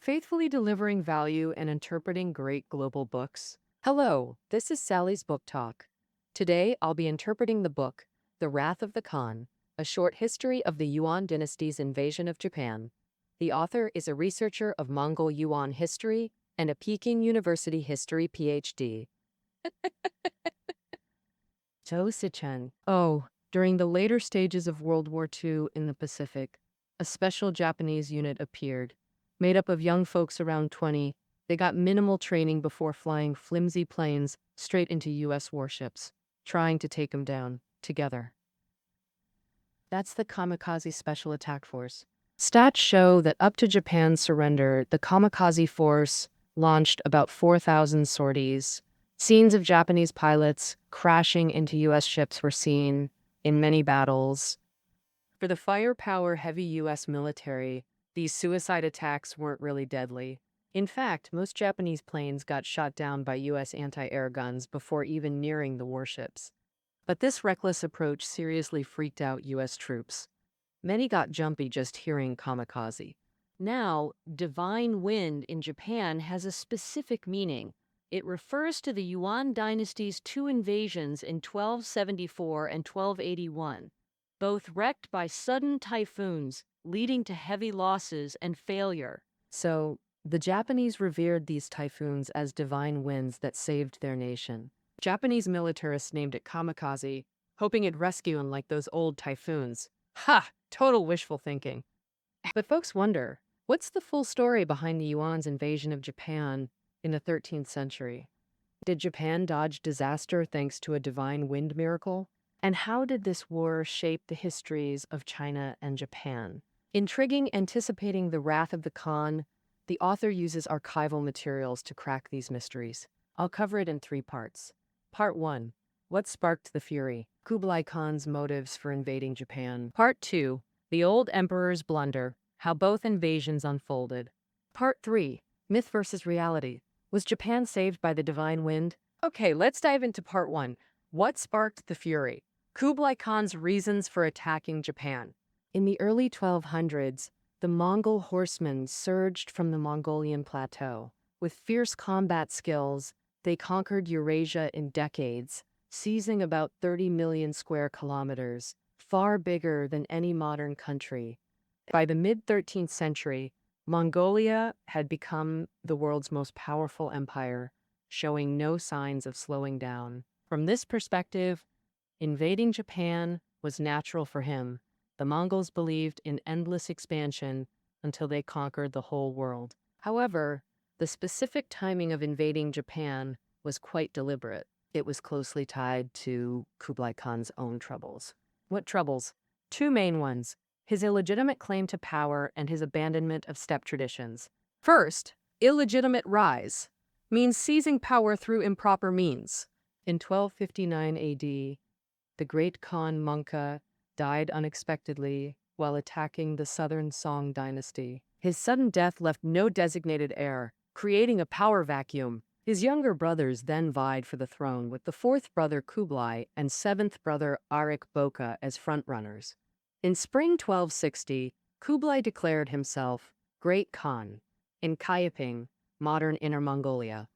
faithfully delivering value and interpreting great global books. Hello, this is Sally's Book Talk. Today, I'll be interpreting the book, The Wrath of the Khan, a short history of the Yuan dynasty's invasion of Japan. The author is a researcher of Mongol Yuan history and a Peking University history PhD. Zhou Sichen. Oh, during the later stages of World War II in the Pacific, a special Japanese unit appeared. Made up of young folks around 20, they got minimal training before flying flimsy planes straight into U.S. warships, trying to take them down, together. That's the Kamikaze Special Attack Force. Stats show that up to Japan's surrender, the Kamikaze Force launched about 4,000 sorties. Scenes of Japanese pilots crashing into U.S. ships were seen in many battles. For the firepower-heavy U.S. military, these suicide attacks weren't really deadly. In fact, most Japanese planes got shot down by U.S. anti-air guns before even nearing the warships. But this reckless approach seriously freaked out U.S. troops. Many got jumpy just hearing kamikaze. Now, divine wind in Japan has a specific meaning. It refers to the Yuan dynasty's two invasions in 1274 and 1281, both wrecked by sudden typhoons, leading to heavy losses and failure. So, the Japanese revered these typhoons as divine winds that saved their nation. Japanese militarists named it kamikaze, hoping it'd rescue them like those old typhoons. Ha! Total wishful thinking. But folks wonder, what's the full story behind the Yuan's invasion of Japan in the 13th century? Did Japan dodge disaster thanks to a divine wind miracle? And how did this war shape the histories of China and Japan? Intriguing, anticipating the wrath of the Khan, the author uses archival materials to crack these mysteries. I'll cover it in 3 parts. Part 1. What sparked the fury? Kublai Khan's motives for invading Japan. Part 2. The old emperor's blunder. How both invasions unfolded. Part 3. Myth versus reality. Was Japan saved by the divine wind? Okay, let's dive into Part 1. What sparked the fury? Kublai Khan's reasons for attacking Japan. In the early 1200s, the Mongol horsemen surged from the Mongolian plateau. With fierce combat skills, they conquered Eurasia in decades, seizing about 30 million square kilometers, far bigger than any modern country. By the mid-13th century, Mongolia had become the world's most powerful empire, showing no signs of slowing down. From this perspective, invading Japan was natural for him. The Mongols believed in endless expansion until they conquered the whole world. However, the specific timing of invading Japan was quite deliberate. It was closely tied to Kublai Khan's own troubles. What troubles? 2 main ones: his illegitimate claim to power and his abandonment of steppe traditions. First, illegitimate rise means seizing power through improper means. In 1259 AD, the great Khan Mongke died unexpectedly while attacking the southern Song dynasty. His sudden death left no designated heir, creating a power vacuum. His younger brothers then vied for the throne, with the 4th brother Kublai and 7th brother Arik Boka as frontrunners. In spring 1260, Kublai declared himself Great Khan in Kayaping, modern Inner Mongolia.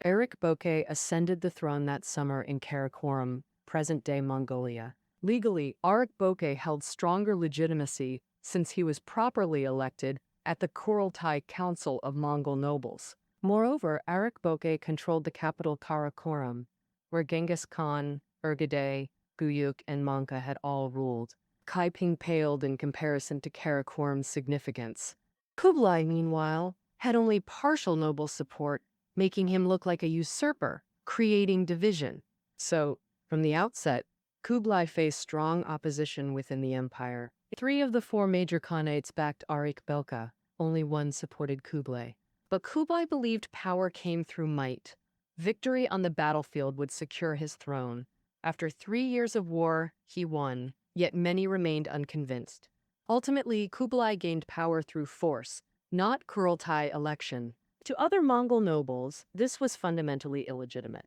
Arik Boka ascended the throne that summer in Karakorum, present-day Mongolia. Legally, Arik Boka held stronger legitimacy since he was properly elected at the Kurultai Council of Mongol nobles. Moreover, Arik Boka controlled the capital Karakorum, where Genghis Khan, Urgedei, Guyuk, and Mongke had all ruled. Kaiping paled in comparison to Karakorum's significance. Kublai, meanwhile, had only partial noble support, making him look like a usurper, creating division. So, from the outset, Kublai faced strong opposition within the empire. 3 of the 4 major khanates backed Arik Boka, only 1 supported Kublai. But Kublai believed power came through might. Victory on the battlefield would secure his throne. After 3 years of war, he won, yet many remained unconvinced. Ultimately, Kublai gained power through force, not Kurultai election. To other Mongol nobles, this was fundamentally illegitimate.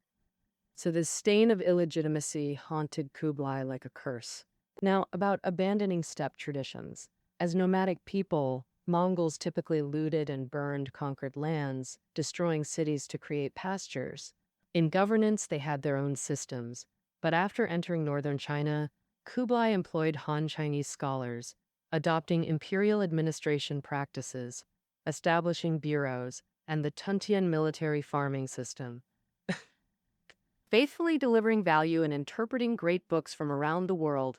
So this stain of illegitimacy haunted Kublai like a curse. Now, about abandoning steppe traditions. As nomadic people, Mongols typically looted and burned conquered lands, destroying cities to create pastures. In governance, they had their own systems. But after entering northern China, Kublai employed Han Chinese scholars, adopting imperial administration practices, establishing bureaus, and the Tuntian military farming system, faithfully delivering value and interpreting great books from around the world.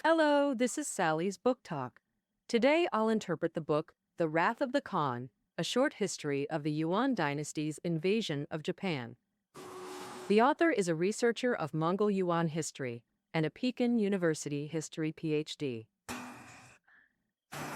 Hello, this is Sally's Book Talk. Today I'll interpret the book The Wrath of the Khan, a short history of the Yuan dynasty's invasion of Japan. The author is a researcher of Mongol Yuan history and a Pekin University history PhD.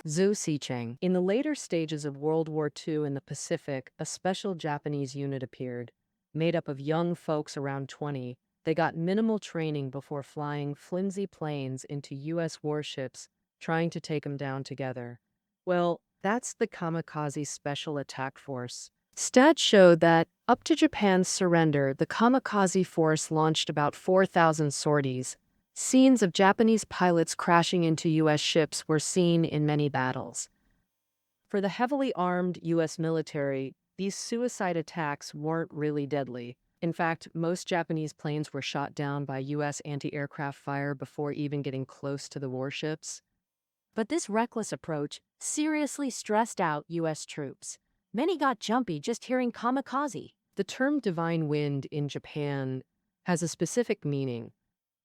Zhou Xicheng. In the later stages of World War II in the Pacific, a special Japanese unit appeared. Made up of young folks around 20, they got minimal training before flying flimsy planes into U.S. warships, trying to take them down together. Well, that's the Kamikaze Special Attack Force. Stats showed that, up to Japan's surrender, the Kamikaze force launched about 4,000 sorties. Scenes of Japanese pilots crashing into U.S. ships were seen in many battles. For the heavily armed U.S. military, these suicide attacks weren't really deadly. In fact, most Japanese planes were shot down by U.S. anti-aircraft fire before even getting close to the warships. But this reckless approach seriously stressed out U.S. troops. Many got jumpy just hearing kamikaze. The term divine wind in Japan has a specific meaning.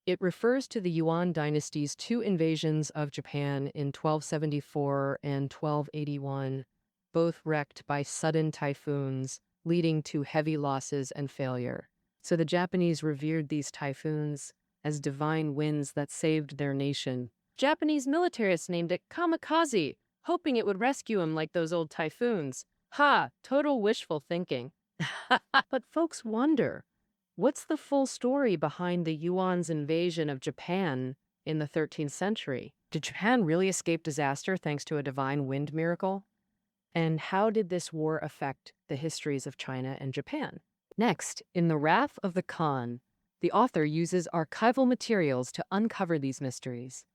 It refers to the Yuan dynasty's two invasions of Japan in 1274 and 1281, both wrecked by sudden typhoons, leading to heavy losses and failure. So the Japanese revered these typhoons as divine winds that saved their nation. Japanese militarists named it Kamikaze, hoping it would rescue them like those old typhoons. Ha! Total wishful thinking. But folks wonder, what's the full story behind the Yuan's invasion of Japan in the 13th century? Did Japan really escape disaster thanks to a divine wind miracle? And how did this war affect the histories of China and Japan? Next, in The Wrath of the Khan, the author uses archival materials to uncover these mysteries.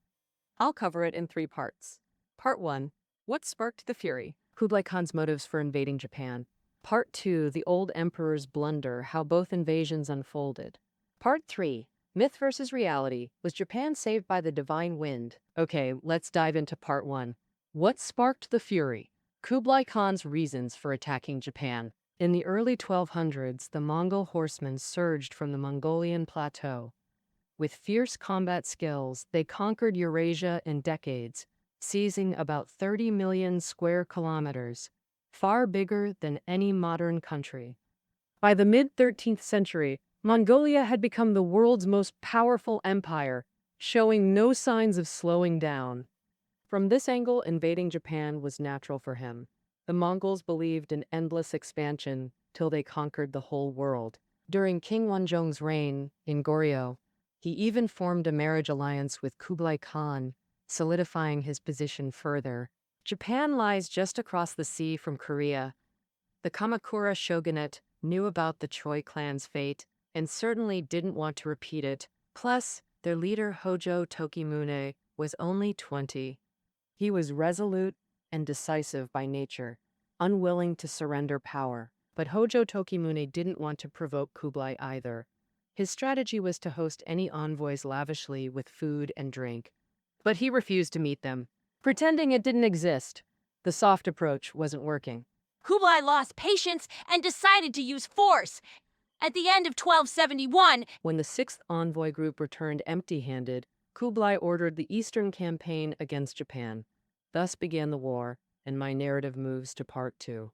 I'll cover it in 3 parts. Part 1, what sparked the fury? Kublai Khan's motives for invading Japan. Part 2, the old emperor's blunder, how both invasions unfolded. Part 3, myth versus reality, was Japan saved by the divine wind? Okay, let's dive into Part 1. What sparked the fury? Kublai Khan's reasons for attacking Japan. In the early 1200s, the Mongol horsemen surged from the Mongolian plateau. With fierce combat skills, they conquered Eurasia in decades, seizing about 30 million square kilometers, far bigger than any modern country. By the mid-13th century, Mongolia had become the world's most powerful empire, showing no signs of slowing down. From this angle, invading Japan was natural for him. The Mongols believed in endless expansion till they conquered the whole world. During King Wanzhong's reign in Goryeo, he even formed a marriage alliance with Kublai Khan, solidifying his position further. Japan lies just across the sea from Korea. The Kamakura shogunate knew about the Choi clan's fate and certainly didn't want to repeat it. Plus, their leader Hojo Tokimune was only 20. He was resolute and decisive by nature, unwilling to surrender power. But Hojo Tokimune didn't want to provoke Kublai either. His strategy was to host any envoys lavishly with food and drink. But he refused to meet them, pretending it didn't exist. The soft approach wasn't working. Kublai lost patience and decided to use force. At the end of 1271, when the 6th envoy group returned empty-handed, Kublai ordered the Eastern Campaign against Japan. Thus began the war, and my narrative moves to Part 2.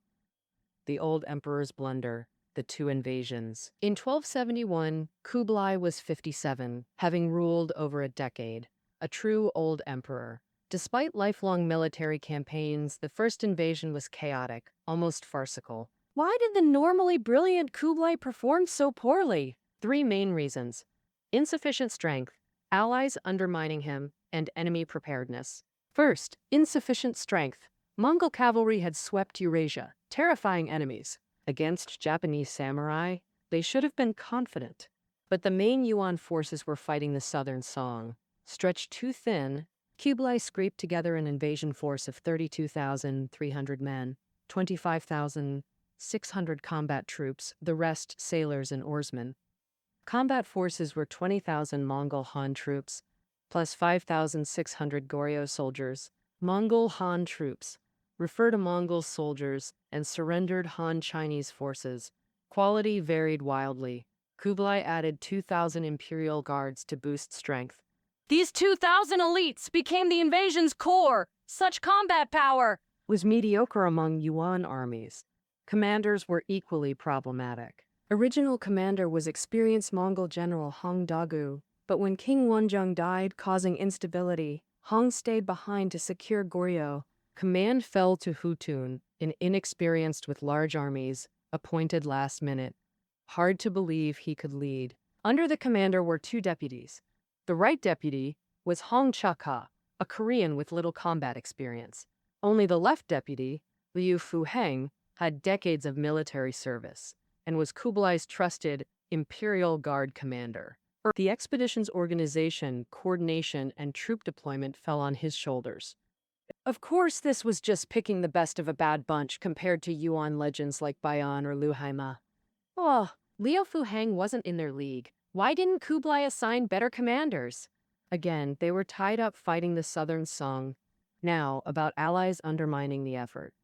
The Old Emperor's Blunder, the 2 invasions. In 1271, Kublai was 57, having ruled over a decade. A true old emperor. Despite lifelong military campaigns, the first invasion was chaotic, almost farcical. Why did the normally brilliant Kublai perform so poorly? 3 main reasons: insufficient strength, allies undermining him, and enemy preparedness. First, insufficient strength. Mongol cavalry had swept Eurasia, terrifying enemies. Against Japanese samurai, they should have been confident. But the main Yuan forces were fighting the southern Song, stretched too thin Kublai scraped together an invasion force of 32,300 men, 25,600 combat troops, the rest sailors and oarsmen. Combat forces were 20,000 Mongol Han troops, plus 5,600 Goryeo soldiers. Mongol Han troops refer to Mongol soldiers and surrendered Han Chinese forces. Quality varied wildly. Kublai added 2,000 imperial guards to boost strength. These 2,000 elites became the invasion's core. Such combat power Was mediocre among Yuan armies. Commanders were equally problematic. Original commander was experienced Mongol general Hong Dagu, but when King Wenzhong died, causing instability, Hong stayed behind to secure Goryeo. Command fell to Hu Tun, an inexperienced with large armies, appointed last minute. Hard to believe he could lead. Under the commander were two deputies. The right deputy was Hong Chaka, a Korean with little combat experience. Only the left deputy, Liu Fuheng, had decades of military service and was Kublai's trusted Imperial Guard commander. The expedition's organization, coordination, and troop deployment fell on his shoulders. Of course, this was just picking the best of a bad bunch compared to Yuan legends like Bayan or Lu Haima. Oh, Liu Fuheng wasn't in their league. Why didn't Kublai assign better commanders? Again, they were tied up fighting the Southern Song. Now, about allies undermining the effort.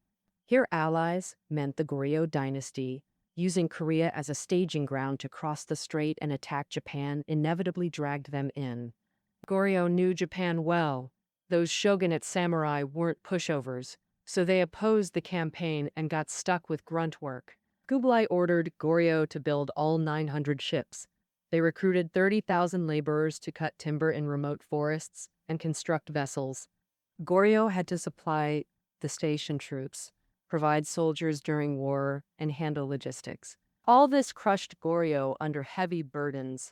Here, allies meant the Goryeo dynasty, using Korea as a staging ground to cross the strait and attack Japan, inevitably dragged them in. Goryeo knew Japan well. Those shogunate samurai weren't pushovers, so they opposed the campaign and got stuck with grunt work. Kublai ordered Goryeo to build all 900 ships. They recruited 30,000 laborers to cut timber in remote forests and construct vessels. Goryeo had to supply the station troops, provide soldiers during war, and handle logistics. All this crushed Goryeo under heavy burdens.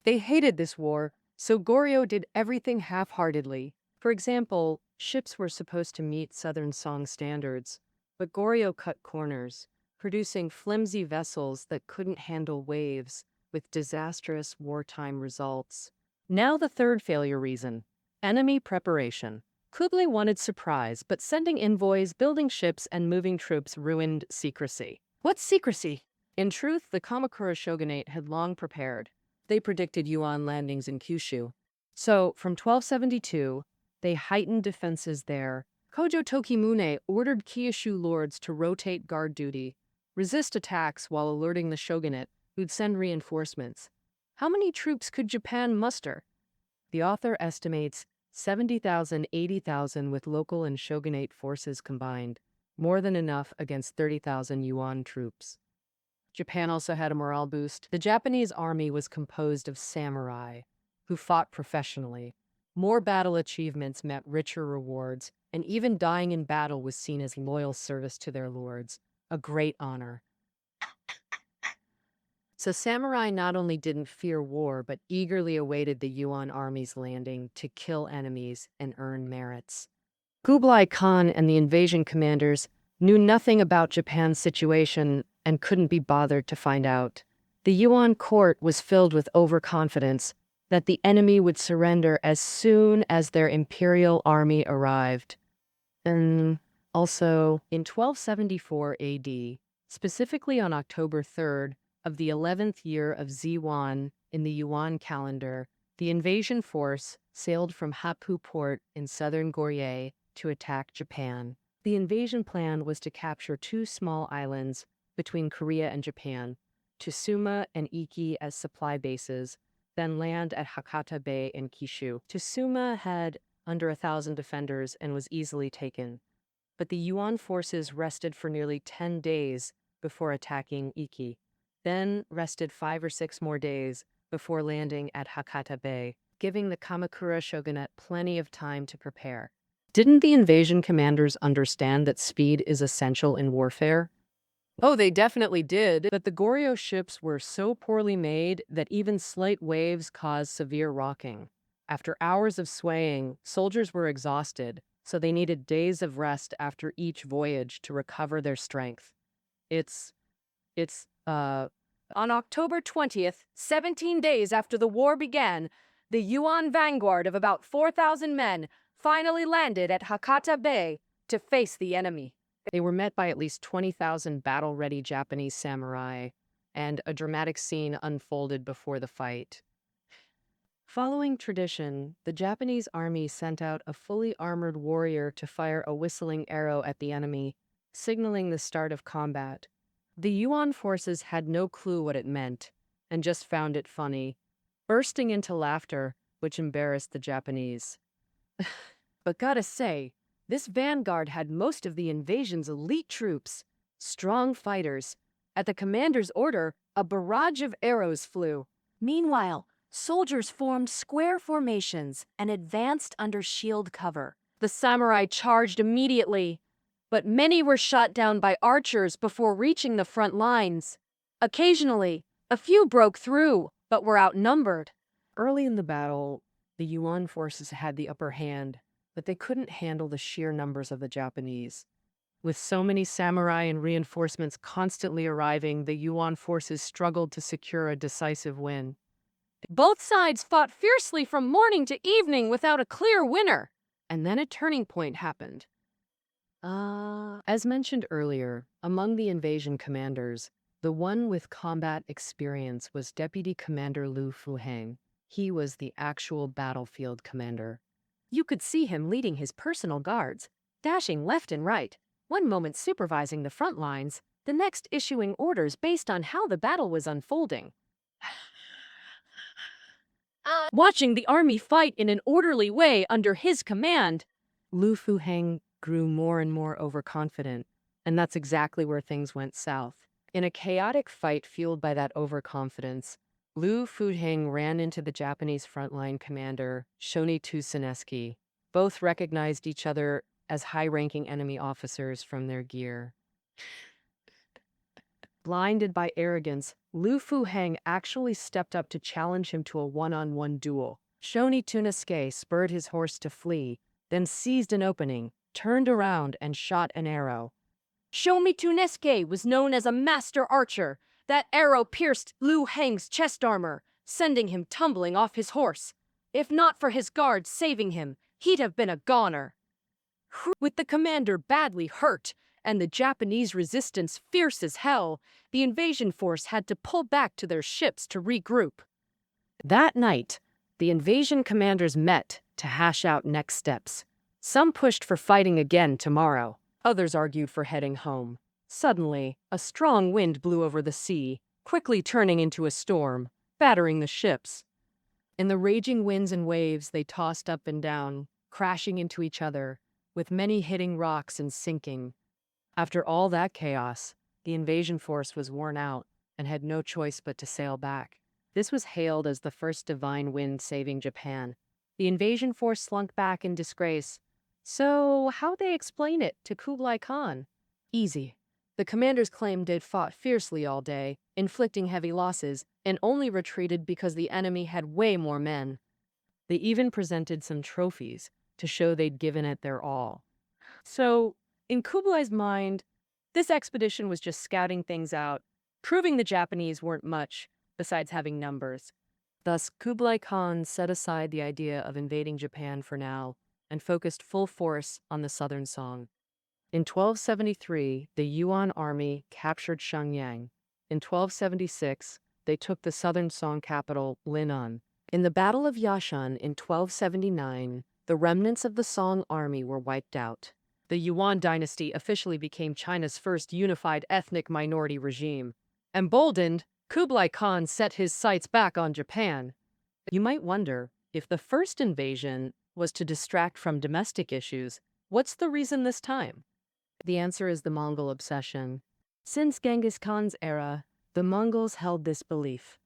They hated this war, so Goryeo did everything half-heartedly. For example, ships were supposed to meet Southern Song standards, but Goryeo cut corners, producing flimsy vessels that couldn't handle waves, with disastrous wartime results. Now the third failure reason: enemy preparation. Kublai wanted surprise, but sending envoys, building ships, and moving troops ruined secrecy. What's secrecy? In truth, the Kamakura shogunate had long prepared. They predicted Yuan landings in Kyushu. So, from 1272, they heightened defenses there. Kojo Tokimune ordered Kyushu lords to rotate guard duty, resist attacks while alerting the shogunate, who'd send reinforcements. How many troops could Japan muster? The author estimates 70,000, 80,000 with local and shogunate forces combined, more than enough against 30,000 Yuan troops. Japan also had a morale boost. The Japanese army was composed of samurai, who fought professionally. More battle achievements meant richer rewards, and even dying in battle was seen as loyal service to their lords, a great honor. So samurai not only didn't fear war, but eagerly awaited the Yuan army's landing to kill enemies and earn merits. Kublai Khan and the invasion commanders knew nothing about Japan's situation and couldn't be bothered to find out. The Yuan court was filled with overconfidence that the enemy would surrender as soon as their imperial army arrived. And also, in 1274 AD, specifically on October 3rd, of the 11th year of Ziwan in the Yuan calendar, the invasion force sailed from Happu port in southern Goryeo to attack Japan. The invasion plan was to capture two small islands between Korea and Japan, Tsushima and Iki as supply bases, then land at Hakata Bay and Kishu. Tsushima had under 1,000 defenders and was easily taken, but the Yuan forces rested for nearly 10 days before attacking Iki, then rested 5 or 6 more days before landing at Hakata Bay, giving the Kamakura shogunate plenty of time to prepare. Didn't the invasion commanders understand that speed is essential in warfare? Oh, they definitely did, but the Goryeo ships were so poorly made that even slight waves caused severe rocking. After hours of swaying, soldiers were exhausted, so they needed days of rest after each voyage to recover their strength. On October 20th, 17 days after the war began, the Yuan vanguard of about 4,000 men finally landed at Hakata Bay to face the enemy. They were met by at least 20,000 battle-ready Japanese samurai, and a dramatic scene unfolded before the fight. Following tradition, the Japanese army sent out a fully armored warrior to fire a whistling arrow at the enemy, signaling the start of combat. The Yuan forces had no clue what it meant, and just found it funny, bursting into laughter, which embarrassed the Japanese. But gotta say, this vanguard had most of the invasion's elite troops, strong fighters. At the commander's order, a barrage of arrows flew. Meanwhile, soldiers formed square formations and advanced under shield cover. The samurai charged immediately, but many were shot down by archers before reaching the front lines. Occasionally, a few broke through, but were outnumbered. Early in the battle, the Yuan forces had the upper hand, but they couldn't handle the sheer numbers of the Japanese. With so many samurai and reinforcements constantly arriving, the Yuan forces struggled to secure a decisive win. Both sides fought fiercely from morning to evening without a clear winner. And then a turning point happened. As mentioned earlier, among the invasion commanders, the one with combat experience was Deputy Commander Lu Fuheng. He was the actual battlefield commander. You could see him leading his personal guards, dashing left and right, one moment supervising the front lines, the next issuing orders based on how the battle was unfolding. Watching the army fight in an orderly way under his command, Lu Fuheng grew more and more overconfident, and that's exactly where things went south. In a chaotic fight fueled by that overconfidence, Lu Fuheng ran into the Japanese frontline commander, Shoni Tsuneski. Both recognized each other as high-ranking enemy officers from their gear. Blinded by arrogance, Lu Fuheng actually stepped up to challenge him to a one-on-one duel. Shoni Tsuneski spurred his horse to flee, then seized an opening, turned around, and shot an arrow. Shoni Tsuneski was known as a master archer. That arrow pierced Lu Heng's chest armor, sending him tumbling off his horse. If not for his guards saving him, he'd have been a goner. With the commander badly hurt and the Japanese resistance fierce as hell, the invasion force had to pull back to their ships to regroup. That night, the invasion commanders met to hash out next steps. Some pushed for fighting again tomorrow. Others argued for heading home. Suddenly, a strong wind blew over the sea, quickly turning into a storm, battering the ships. In the raging winds and waves, they tossed up and down, crashing into each other, with many hitting rocks and sinking. After all that chaos, the invasion force was worn out and had no choice but to sail back. This was hailed as the first divine wind saving Japan. The invasion force slunk back in disgrace. So, how'd they explain it to Kublai Khan? Easy. The commanders claimed they'd fought fiercely all day, inflicting heavy losses, and only retreated because the enemy had way more men. They even presented some trophies to show they'd given it their all. So, in Kublai's mind, this expedition was just scouting things out, proving the Japanese weren't much besides having numbers. Thus, Kublai Khan set aside the idea of invading Japan for now and focused full force on the southern Song. In 1273, the Yuan army captured Shenyang. In 1276, they took the southern Song capital, Linnan. In the Battle of Yashan in 1279, the remnants of the Song army were wiped out. The Yuan dynasty officially became China's first unified ethnic minority regime. Emboldened, Kublai Khan set his sights back on Japan. You might wonder, if the first invasion was to distract from domestic issues, what's the reason this time? The answer is the Mongol obsession. Since Genghis Khan's era, the Mongols held this belief.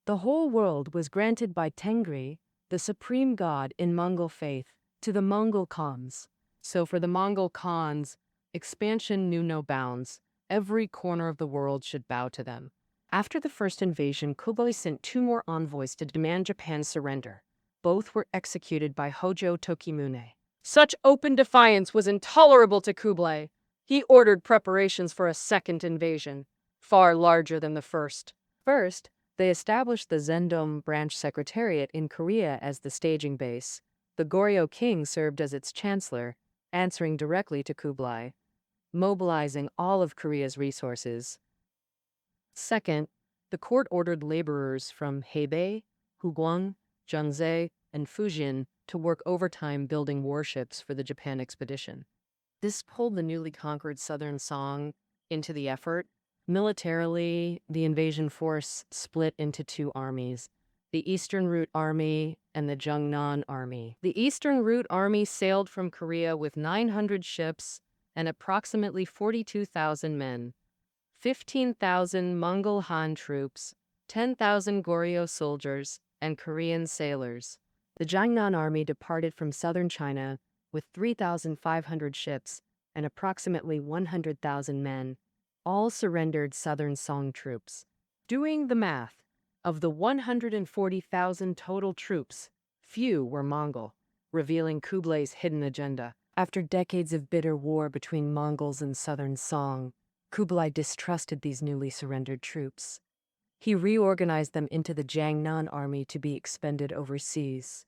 The whole world was granted by Tengri, the supreme god in Mongol faith, to the Mongol Khans. So for the Mongol Khans, expansion knew no bounds. Every corner of the world should bow to them. After the first invasion, Kublai sent 2 more envoys to demand Japan's surrender. Both were executed by Hojo Tokimune. Such open defiance was intolerable to Kublai. He ordered preparations for a second invasion, far larger than the first. First, they established the Zendong branch secretariat in Korea as the staging base. The Goryeo king served as its chancellor, answering directly to Kublai, mobilizing all of Korea's resources. Second, the court ordered laborers from Hebei, Hugwang, Zhangzhou, and Fujian to work overtime building warships for the Japan expedition. This pulled the newly conquered southern Song into the effort. Militarily, the invasion force split into two armies, the Eastern Route Army and the Jungnan Army. The Eastern Route Army sailed from Korea with 900 ships and approximately 42,000 men, 15,000 Mongol Han troops, 10,000 Goryeo soldiers, and Korean sailors. The Jungnan Army departed from southern China with 3,500 ships and approximately 100,000 men, all surrendered southern Song troops. Doing the math, of the 140,000 total troops, few were Mongol, revealing Kublai's hidden agenda. After decades of bitter war between Mongols and southern Song, Kublai distrusted these newly surrendered troops. He reorganized them into the Jangnan army to be expended overseas.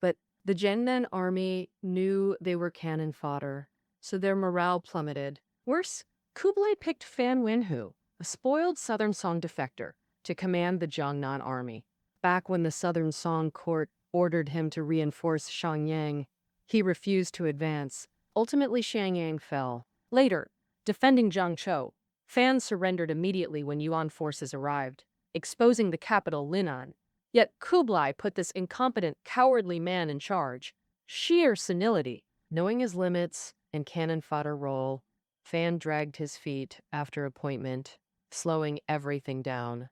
But the Jangnan army knew they were cannon fodder, so their morale plummeted. Worse, Kublai picked Fan Wenhu, a spoiled southern Song defector, to command the Jangnan army. Back when the southern Song court ordered him to reinforce Xiangyang, he refused to advance. Ultimately, Xiangyang fell. Later, defending Jiangzhou, Fan surrendered immediately when Yuan forces arrived, exposing the capital Linan. Yet Kublai put this incompetent, cowardly man in charge. Sheer senility. Knowing his limits and cannon fodder role, Fan dragged his feet after appointment, slowing everything down.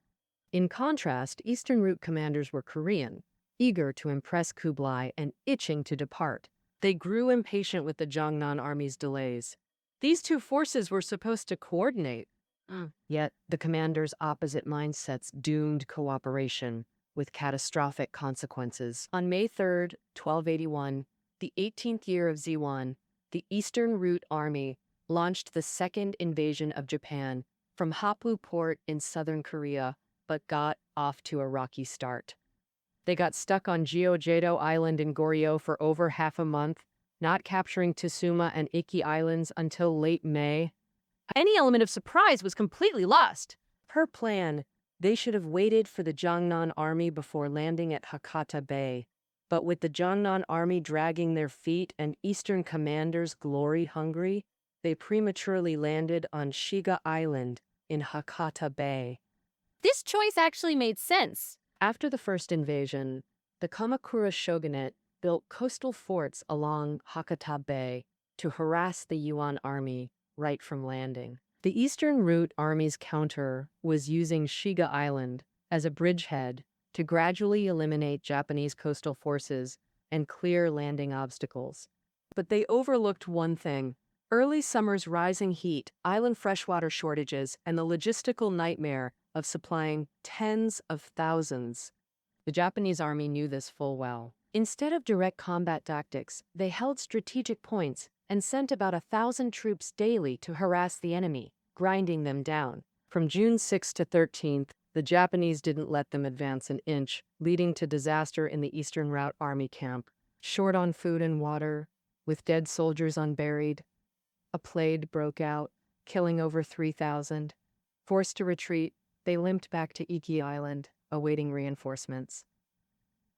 In contrast, Eastern Route commanders were Korean, eager to impress Kublai and itching to depart. They grew impatient with the Jangnan army's delays. These two forces were supposed to coordinate. Yet, the commanders' opposite mindsets doomed cooperation, with catastrophic consequences. On May 3, 1281, the 18th year of Ziwan, the Eastern Route Army launched the second invasion of Japan from Happu Port in southern Korea, but got off to a rocky start. They got stuck on Jeojedo Island in Goryeo for over half a month, not capturing Tsushima and Iki Islands until late May. Any element of surprise was completely lost. Per plan, they should have waited for the Jangnan army before landing at Hakata Bay. But with the Jangnan army dragging their feet and Eastern commanders glory-hungry, they prematurely landed on Shiga Island in Hakata Bay. This choice actually made sense. After the first invasion, the Kamakura shogunate built coastal forts along Hakata Bay to harass the Yuan army right from landing. The Eastern Route Army's counter was using Shiga Island as a bridgehead to gradually eliminate Japanese coastal forces and clear landing obstacles. But they overlooked one thing: early summer's rising heat, island freshwater shortages, and the logistical nightmare of supplying tens of thousands. The Japanese army knew this full well. Instead of direct combat tactics, they held strategic points and sent about 1,000 troops daily to harass the enemy, grinding them down. From June 6 to 13th, the Japanese didn't let them advance an inch, leading to disaster in the Eastern Route Army camp. Short on food and water, with dead soldiers unburied, a plague broke out, killing over 3,000. Forced to retreat, they limped back to Iki Island, awaiting reinforcements.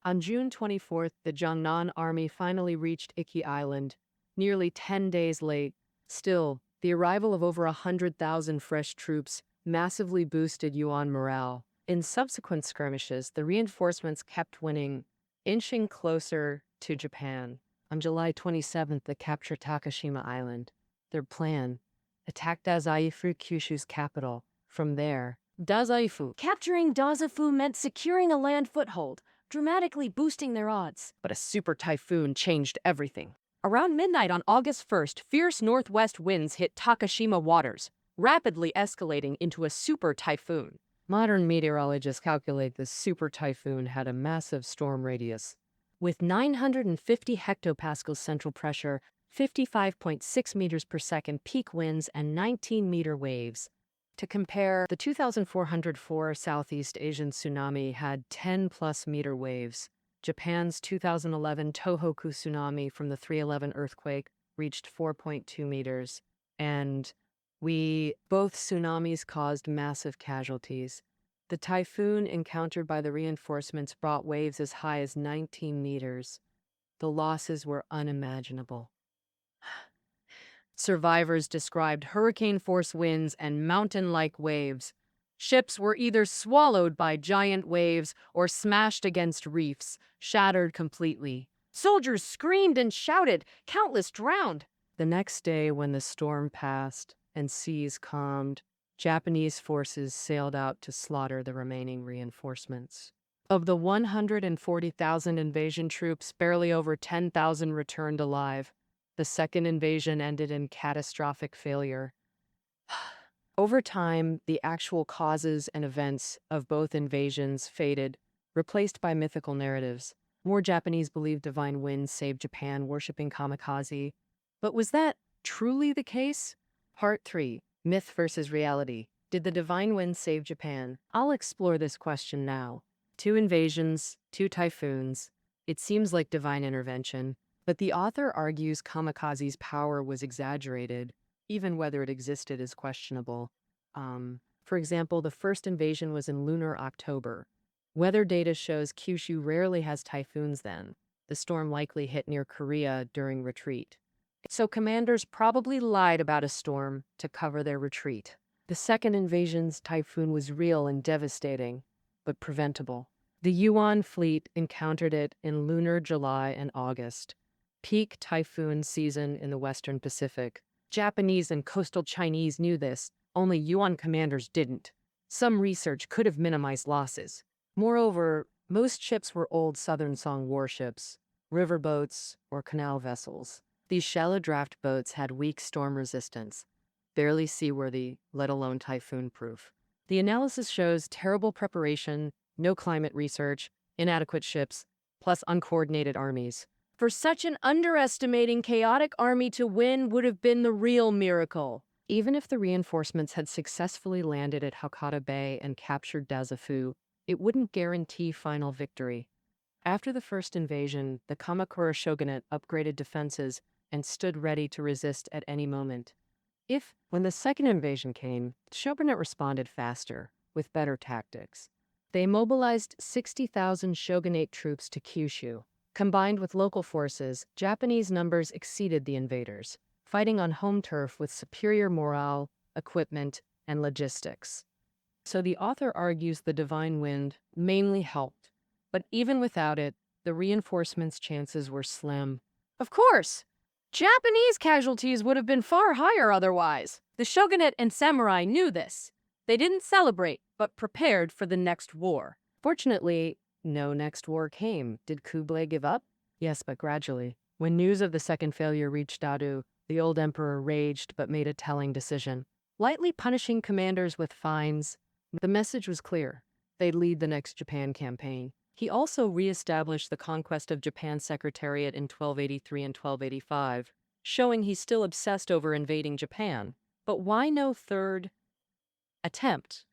On June 24th, the Jangnan army finally reached Iki Island, nearly 10 days late. Still, the arrival of over 100,000 fresh troops massively boosted Yuan morale. In subsequent skirmishes, the reinforcements kept winning, inching closer to Japan. On July 27th, they captured Takashima Island. Their plan: attack Dazaifu, Kyushu's capital. From there, Capturing Dazaifu meant securing a land foothold, dramatically boosting their odds. But a super typhoon changed everything. Around midnight on August 1st, fierce northwest winds hit Takashima waters, rapidly escalating into a super typhoon. Modern meteorologists calculate this super typhoon had a massive storm radius. With 950 hectopascals central pressure, 55.6 meters per second peak winds, and 19-meter waves. To compare, the 2,404 Southeast Asian tsunami had 10-plus meter waves. Japan's 2011 Tohoku tsunami from the 311 earthquake reached 4.2 meters, and both tsunamis caused massive casualties. The typhoon encountered by the reinforcements brought waves as high as 19 meters. The losses were unimaginable. Survivors described hurricane-force winds and mountain-like waves. Ships were either swallowed by giant waves or smashed against reefs, shattered completely. Soldiers screamed and shouted, countless drowned. The next day, when the storm passed and seas calmed, Japanese forces sailed out to slaughter the remaining reinforcements. Of the 140,000 invasion troops, barely over 10,000 returned alive. The second invasion ended in catastrophic failure. Over time, the actual causes and events of both invasions faded, replaced by mythical narratives. More Japanese believed divine winds saved Japan, worshipping Kamikaze. But was that truly the case? Part 3. Myth versus reality. Did the divine winds save Japan? I'll explore this question now. 2 invasions, 2 typhoons. It seems like divine intervention, but the author argues Kamikaze's power was exaggerated. Even whether it existed is questionable. For example, the first invasion was in lunar October. Weather data shows Kyushu rarely has typhoons then. The storm likely hit near Korea during retreat. So commanders probably lied about a storm to cover their retreat. The second invasion's typhoon was real and devastating, but preventable. The Yuan fleet encountered it in lunar July and August, peak typhoon season in the Western Pacific. Japanese and coastal Chinese knew this, only Yuan commanders didn't. Some research could have minimized losses. Moreover, most ships were old Southern Song warships, riverboats, or canal vessels. These shallow draft boats had weak storm resistance, barely seaworthy, let alone typhoon-proof. The analysis shows terrible preparation, no climate research, inadequate ships, plus uncoordinated armies. For such an underestimating chaotic army to win would have been the real miracle. Even if the reinforcements had successfully landed at Hakata Bay and captured Dazafu, it wouldn't guarantee final victory. After the first invasion, the Kamakura shogunate upgraded defenses and stood ready to resist at any moment. When the second invasion came, the shogunate responded faster, with better tactics. They mobilized 60,000 shogunate troops to Kyushu. Combined with local forces, Japanese numbers exceeded the invaders, fighting on home turf with superior morale, equipment, and logistics. So the author argues the divine wind mainly helped, but even without it, the reinforcements' chances were slim. Of course! Japanese casualties would have been far higher otherwise. The shogunate and samurai knew this. They didn't celebrate, but prepared for the next war. Fortunately, no next war came. Did Kublai give up? Yes, but gradually. When news of the second failure reached Dadu, the old emperor raged but made a telling decision. Lightly punishing commanders with fines, the message was clear. They'd lead the next Japan campaign. He also re-established the conquest of Japan's Secretariat in 1283 and 1285, showing he's still obsessed over invading Japan. But why no third attempt?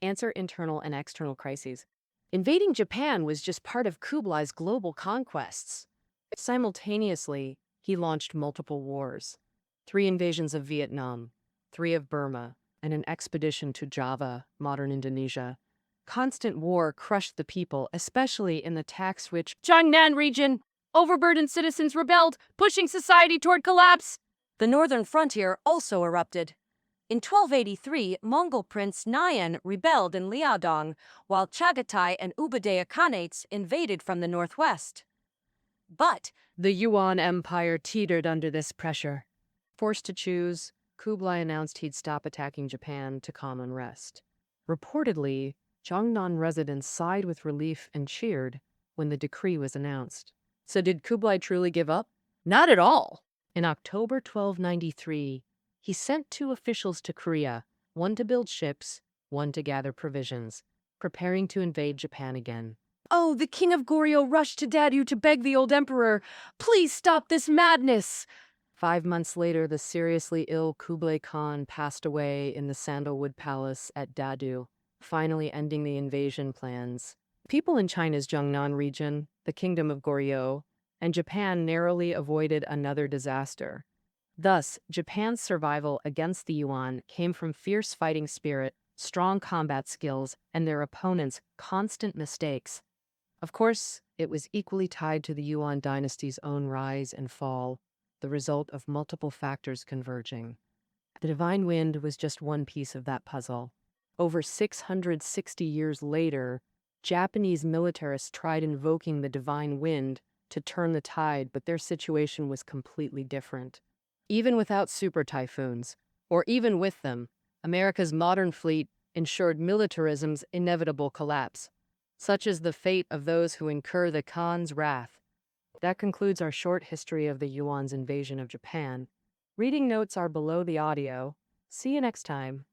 Answer: internal and external crises. Invading Japan was just part of Kublai's global conquests. Simultaneously, he launched multiple wars. 3 invasions of Vietnam, 3 of Burma, and an expedition to Java, modern Indonesia. Constant war crushed the people, especially in the tax-rich Jiangnan region, overburdened citizens rebelled, pushing society toward collapse. The northern frontier also erupted. In 1283, Mongol Prince Nayan rebelled in Liaodong, while Chagatai and Ubadea Khanates invaded from the northwest. But the Yuan Empire teetered under this pressure. Forced to choose, Kublai announced he'd stop attacking Japan to calm unrest. Reportedly, Jiangnan residents sighed with relief and cheered when the decree was announced. So did Kublai truly give up? Not at all. In October 1293, he sent 2 officials to Korea, one to build ships, one to gather provisions, preparing to invade Japan again. Oh, the king of Goryeo rushed to Dadu to beg the old emperor, "Please stop this madness!" 5 months later, the seriously ill Kublai Khan passed away in the Sandalwood Palace at Dadu, finally ending the invasion plans. People in China's Jiangnan region, the Kingdom of Goryeo, and Japan narrowly avoided another disaster. Thus, Japan's survival against the Yuan came from fierce fighting spirit, strong combat skills, and their opponents' constant mistakes. Of course, it was equally tied to the Yuan dynasty's own rise and fall, the result of multiple factors converging. The divine wind was just one piece of that puzzle. Over 660 years later, Japanese militarists tried invoking the divine wind to turn the tide, but their situation was completely different. Even without super typhoons, or even with them, America's modern fleet ensured militarism's inevitable collapse. Such is the fate of those who incur the Khan's wrath. That concludes our short history of the Yuan's invasion of Japan. Reading notes are below the audio. See you next time.